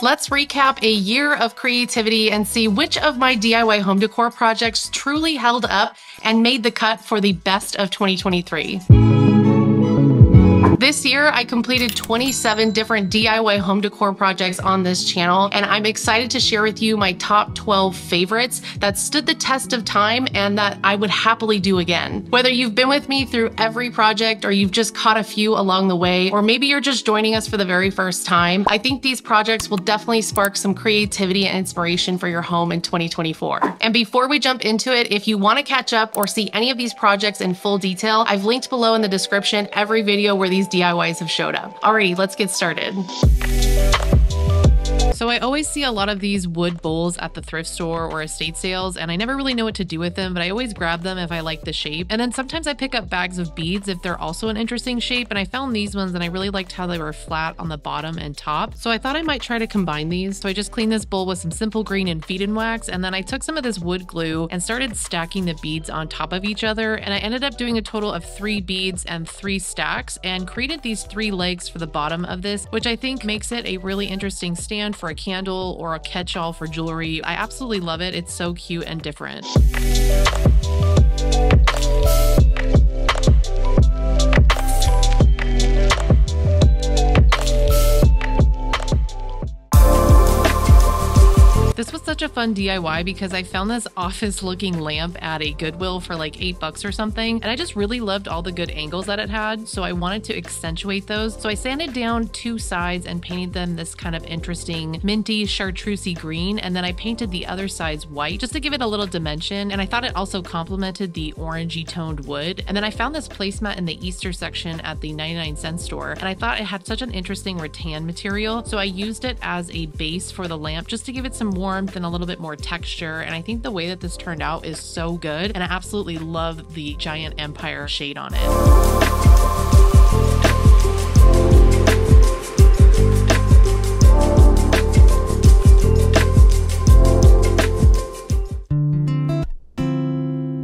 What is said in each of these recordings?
Let's recap a year of creativity and see which of my DIY home decor projects truly held up and made the cut for the best of 2023. This year, I completed 27 different DIY home decor projects on this channel, and I'm excited to share with you my top 12 favorites that stood the test of time and that I would happily do again. Whether you've been with me through every project or you've just caught a few along the way, or maybe you're just joining us for the very first time, I think these projects will definitely spark some creativity and inspiration for your home in 2024. And before we jump into it, if you want to catch up or see any of these projects in full detail, I've linked below in the description every video where these DIYs have showed up. Alrighty, let's get started. So I always see a lot of these wood bowls at the thrift store or estate sales, and I never really know what to do with them, but I always grab them if I like the shape. And then sometimes I pick up bags of beads if they're also an interesting shape, and I found these ones and I really liked how they were flat on the bottom and top. So I thought I might try to combine these. So I just cleaned this bowl with some simple green and feed-in wax, and then I took some of this wood glue and started stacking the beads on top of each other, and I ended up doing a total of 3 beads and 3 stacks and created these 3 legs for the bottom of this, which I think makes it a really interesting stand for a candle or a catch-all for jewelry. I absolutely love it. It's so cute and different. This was such a fun DIY because I found this office looking lamp at a Goodwill for like $8 or something, and I just really loved all the good angles that it had, so I wanted to accentuate those. So I sanded down 2 sides and painted them this kind of interesting minty chartreusey green, and then I painted the other sides white just to give it a little dimension, and I thought it also complemented the orangey toned wood. And then I found this placemat in the Easter section at the 99-cent store, and I thought it had such an interesting rattan material, so I used it as a base for the lamp just to give it some warmth and a little bit more texture. And I think the way that this turned out is so good, and I absolutely love the giant empire shade on it.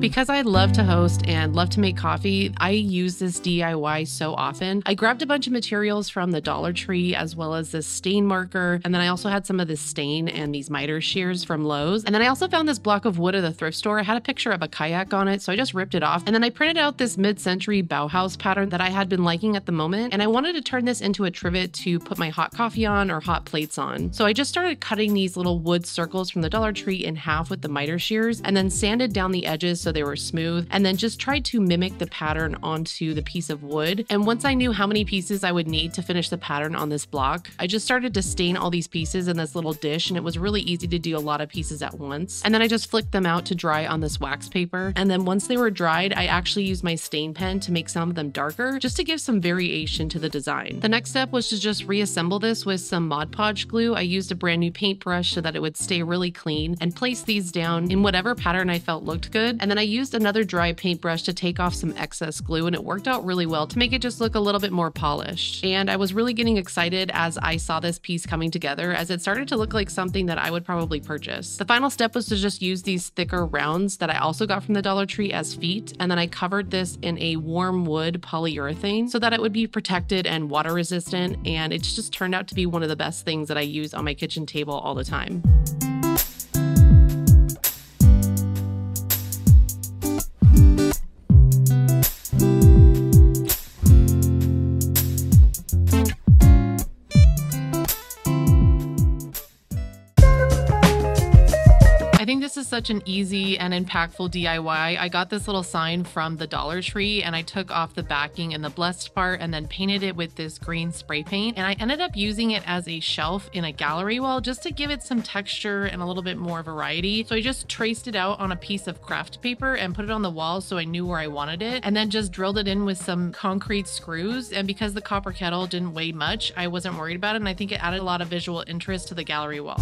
Because I love to host and love to make coffee, I use this DIY so often. I grabbed a bunch of materials from the Dollar Tree as well as this stain marker, and then I also had some of this stain and these miter shears from Lowe's. And then I also found this block of wood at the thrift store. It had a picture of a kayak on it, so I just ripped it off. And then I printed out this mid-century Bauhaus pattern that I had been liking at the moment, and I wanted to turn this into a trivet to put my hot coffee on or hot plates on. So I just started cutting these little wood circles from the Dollar Tree in half with the miter shears, and then sanded down the edges so they were smooth, and then just tried to mimic the pattern onto the piece of wood. And once I knew how many pieces I would need to finish the pattern on this block, I just started to stain all these pieces in this little dish, and it was really easy to do a lot of pieces at once. And then I just flicked them out to dry on this wax paper, and then once they were dried, I actually used my stain pen to make some of them darker just to give some variation to the design. The next step was to just reassemble this with some Mod Podge glue. I used a brand new paintbrush so that it would stay really clean, and place these down in whatever pattern I felt looked good. And then I used another dry paintbrush to take off some excess glue, and it worked out really well to make it just look a little bit more polished. And I was really getting excited as I saw this piece coming together, as it started to look like something that I would probably purchase. The final step was to just use these thicker rounds that I also got from the Dollar Tree as feet, and then I covered this in a warm wood polyurethane so that it would be protected and water resistant, and it's just turned out to be one of the best things that I use on my kitchen table all the time. I think this is such an easy and impactful DIY. I got this little sign from the Dollar Tree, and I took off the backing and the blessed part and then painted it with this green spray paint. And I ended up using it as a shelf in a gallery wall just to give it some texture and a little bit more variety. So I just traced it out on a piece of craft paper and put it on the wall so I knew where I wanted it, and then just drilled it in with some concrete screws. And because the copper kettle didn't weigh much, I wasn't worried about it, and I think it added a lot of visual interest to the gallery wall.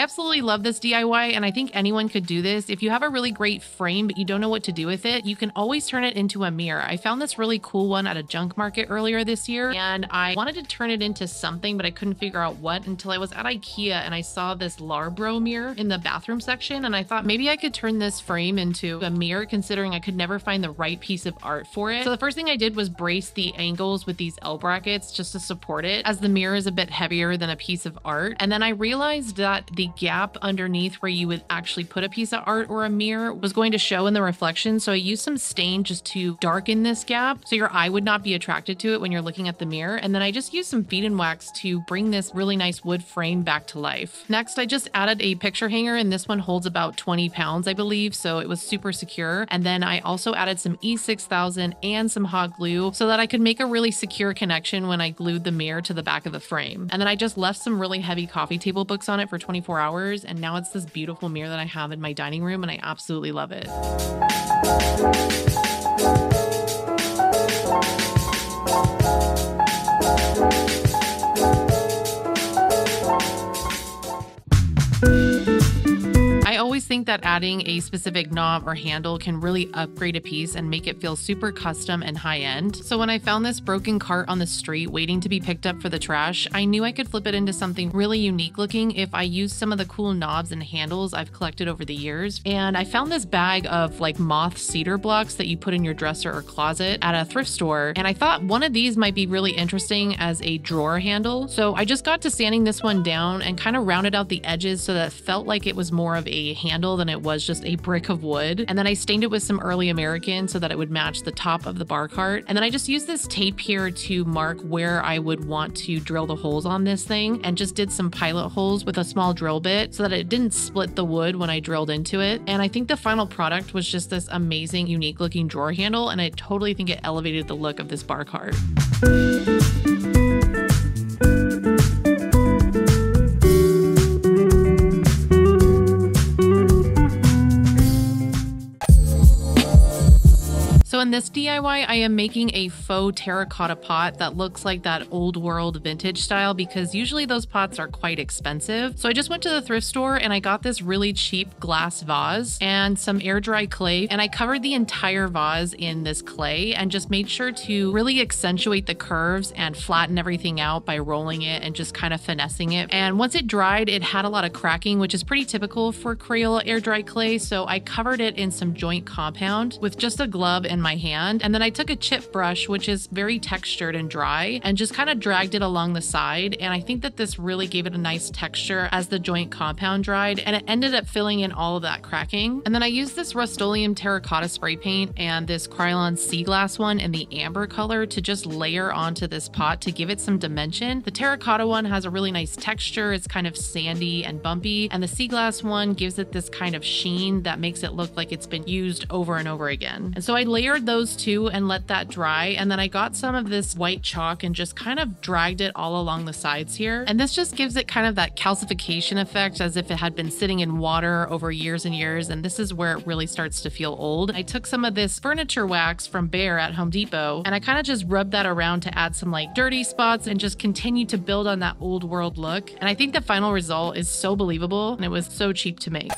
absolutely love this DIY, and I think anyone could do this. If you have a really great frame but you don't know what to do with it, you can always turn it into a mirror. I found this really cool one at a junk market earlier this year, and I wanted to turn it into something, but I couldn't figure out what until I was at IKEA and I saw this Larbro mirror in the bathroom section, and I thought maybe I could turn this frame into a mirror, considering I could never find the right piece of art for it. So the first thing I did was brace the angles with these L brackets just to support it, as the mirror is a bit heavier than a piece of art. And then I realized that the gap underneath where you would actually put a piece of art or a mirror was going to show in the reflection. So I used some stain just to darken this gap so your eye would not be attracted to it when you're looking at the mirror. And then I just used some feed and wax to bring this really nice wood frame back to life. Next, I just added a picture hanger, and this one holds about 20 pounds, I believe, so it was super secure. And then I also added some E6000 and some hot glue so that I could make a really secure connection when I glued the mirror to the back of the frame. And then I just left some really heavy coffee table books on it for 24 hours, and now it's this beautiful mirror that I have in my dining room, and I absolutely love it. I always think that adding a specific knob or handle can really upgrade a piece and make it feel super custom and high-end. So when I found this broken cart on the street waiting to be picked up for the trash, I knew I could flip it into something really unique looking if I used some of the cool knobs and handles I've collected over the years. And I found this bag of like moth cedar blocks that you put in your dresser or closet at a thrift store, and I thought one of these might be really interesting as a drawer handle. So I just got to sanding this one down and kind of rounded out the edges so that it felt like it was more of a handle than it was just a brick of wood. And then I stained it with some early American so that it would match the top of the bar cart. And then I just used this tape here to mark where I would want to drill the holes on this thing, and just did some pilot holes with a small drill bit so that it didn't split the wood when I drilled into it. And I think the final product was just this amazing, unique looking drawer handle, and I totally think it elevated the look of this bar cart. So in this DIY, I am making a faux terracotta pot that looks like that old world vintage style, because usually those pots are quite expensive. So I just went to the thrift store and I got this really cheap glass vase and some air dry clay, and I covered the entire vase in this clay and just made sure to really accentuate the curves and flatten everything out by rolling it and just kind of finessing it. And once it dried, it had a lot of cracking, which is pretty typical for Crayola air dry clay. So I covered it in some joint compound with just a glove and my hand, and then I took a chip brush, which is very textured and dry, and just kind of dragged it along the side. And I think that this really gave it a nice texture as the joint compound dried, and it ended up filling in all of that cracking. And then I used this Rust-Oleum terracotta spray paint and this Krylon Sea Glass one in the amber color to just layer onto this pot to give it some dimension. The terracotta one has a really nice texture. It's kind of sandy and bumpy, and the Sea Glass one gives it this kind of sheen that makes it look like it's been used over and over again. And so I layered those two and let that dry, and then I got some of this white chalk and just kind of dragged it all along the sides here. And this just gives it kind of that calcification effect, as if it had been sitting in water over years and years, and this is where it really starts to feel old. I took some of this furniture wax from Behr at Home Depot, and I kind of just rubbed that around to add some like dirty spots and just continue to build on that old world look. And I think the final result is so believable, and it was so cheap to make.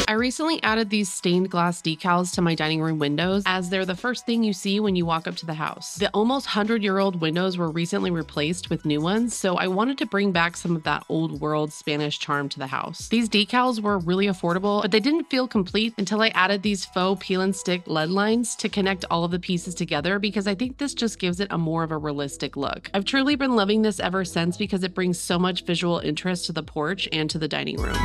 I recently added these stained glass decals to my dining room windows, as they're the first thing you see when you walk up to the house. The almost 100-year-old windows were recently replaced with new ones, so I wanted to bring back some of that old world Spanish charm to the house. These decals were really affordable, but they didn't feel complete until I added these faux peel and stick lead lines to connect all of the pieces together, because I think this just gives it a more of a realistic look. I've truly been loving this ever since, because it brings so much visual interest to the porch and to the dining room.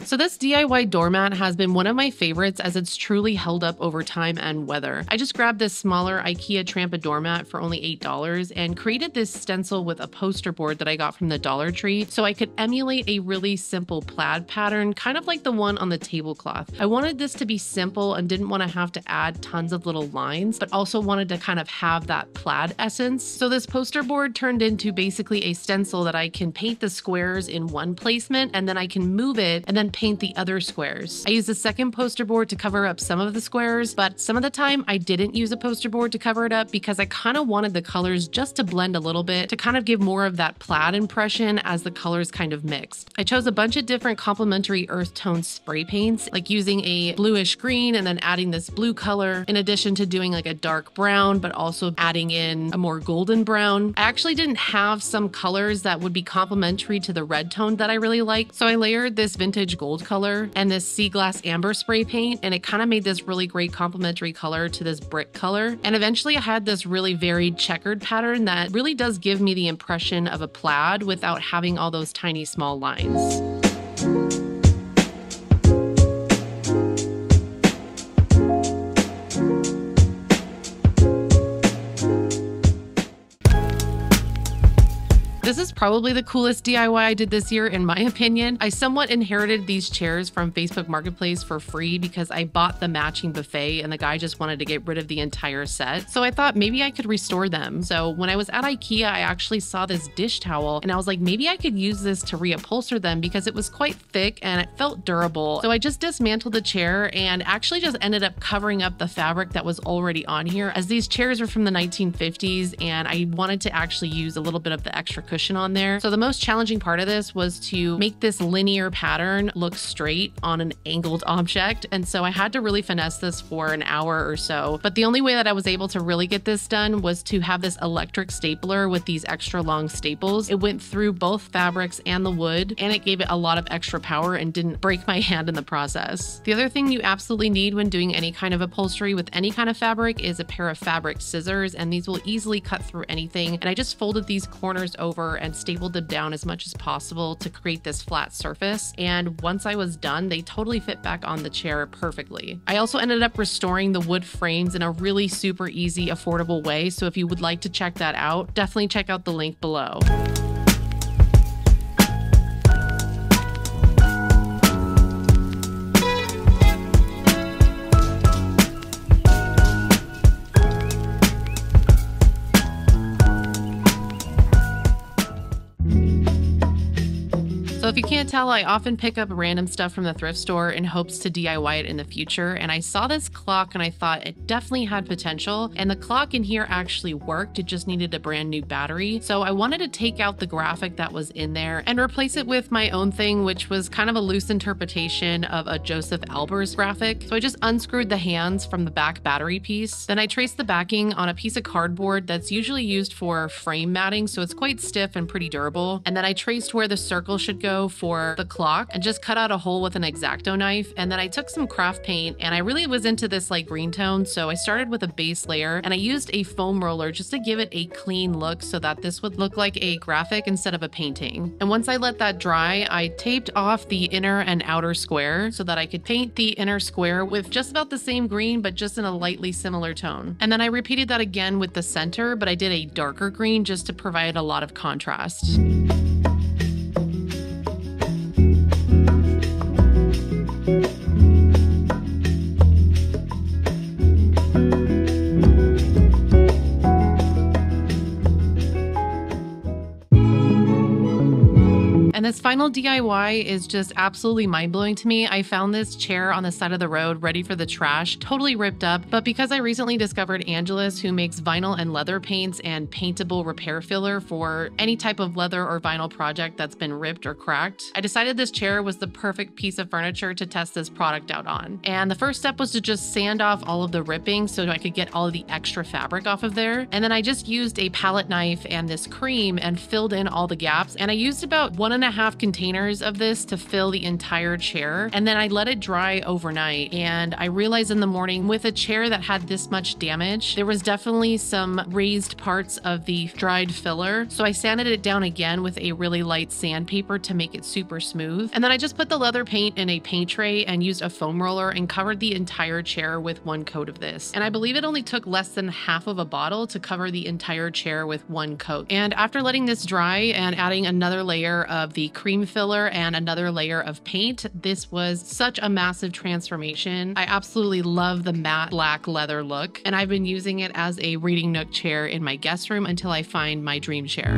So So this DIY doormat has been one of my favorites as it's truly held up over time and weather. I just grabbed this smaller IKEA Trampa doormat for only $8 and created this stencil with a poster board that I got from the Dollar Tree so I could emulate a really simple plaid pattern, kind of like the one on the tablecloth. I wanted this to be simple and didn't want to have to add tons of little lines, but also wanted to kind of have that plaid essence. So this poster board turned into basically a stencil that I can paint the squares in one placement and then I can move it and then paint the other squares. I used a second poster board to cover up some of the squares, but some of the time I didn't use a poster board to cover it up because I kind of wanted the colors just to blend a little bit to kind of give more of that plaid impression as the colors kind of mixed. I chose a bunch of different complementary earth tone spray paints, like using a bluish green and then adding this blue color, in addition to doing like a dark brown, but also adding in a more golden brown. I actually didn't have some colors that would be complementary to the red tone that I really like, so I layered this vintage gold color and this sea glass amber spray paint, and it kind of made this really great complementary color to this brick color. And eventually I had this really varied checkered pattern that really does give me the impression of a plaid without having all those tiny small lines. This is probably the coolest DIY I did this year, in my opinion. I somewhat inherited these chairs from Facebook Marketplace for free because I bought the matching buffet and the guy just wanted to get rid of the entire set. So I thought maybe I could restore them. So when I was at IKEA, I actually saw this dish towel and I was like, maybe I could use this to reupholster them because it was quite thick and it felt durable. So I just dismantled the chair and actually just ended up covering up the fabric that was already on here, as these chairs are from the 1950s and I wanted to actually use a little bit of the extra cushion on there. So the most challenging part of this was to make this linear pattern look straight on an angled object. And so I had to really finesse this for an hour or so. But the only way that I was able to really get this done was to have this electric stapler with these extra long staples. It went through both fabrics and the wood, and it gave it a lot of extra power and didn't break my hand in the process. The other thing you absolutely need when doing any kind of upholstery with any kind of fabric is a pair of fabric scissors, and these will easily cut through anything. And I just folded these corners over and stapled them down as much as possible to create this flat surface. And once I was done, they totally fit back on the chair perfectly. I also ended up restoring the wood frames in a really super easy, affordable way. So if you would like to check that out, definitely check out the link below. So if you can't tell, I often pick up random stuff from the thrift store in hopes to DIY it in the future. And I saw this clock and I thought it definitely had potential. And the clock in here actually worked. It just needed a brand new battery. So I wanted to take out the graphic that was in there and replace it with my own thing, which was kind of a loose interpretation of a Joseph Albers graphic. So I just unscrewed the hands from the back battery piece. Then I traced the backing on a piece of cardboard that's usually used for frame matting. So it's quite stiff and pretty durable. And then I traced where the circle should go for the clock and just cut out a hole with an X-Acto knife. And then I took some craft paint and I really was into this like green tone. So I started with a base layer and I used a foam roller just to give it a clean look so that this would look like a graphic instead of a painting. And once I let that dry, I taped off the inner and outer square so that I could paint the inner square with just about the same green, but just in a lightly similar tone. And then I repeated that again with the center, but I did a darker green just to provide a lot of contrast. And this final DIY is just absolutely mind-blowing to me. I found this chair on the side of the road ready for the trash, totally ripped up, but because I recently discovered Angelus, who makes vinyl and leather paints and paintable repair filler for any type of leather or vinyl project that's been ripped or cracked, I decided this chair was the perfect piece of furniture to test this product out on. And the first step was to just sand off all of the ripping so I could get all of the extra fabric off of there. And then I just used a palette knife and this cream and filled in all the gaps. And I used about 1.5 2.5 containers of this to fill the entire chair. And then I let it dry overnight. And I realized in the morning, with a chair that had this much damage, there was definitely some raised parts of the dried filler. So I sanded it down again with a really light sandpaper to make it super smooth. And then I just put the leather paint in a paint tray and used a foam roller and covered the entire chair with one coat of this. And I believe it only took less than half of a bottle to cover the entire chair with one coat. And after letting this dry and adding another layer of the cream filler and another layer of paint, this was such a massive transformation. I absolutely love the matte black leather look, and I've been using it as a reading nook chair in my guest room until I find my dream chair.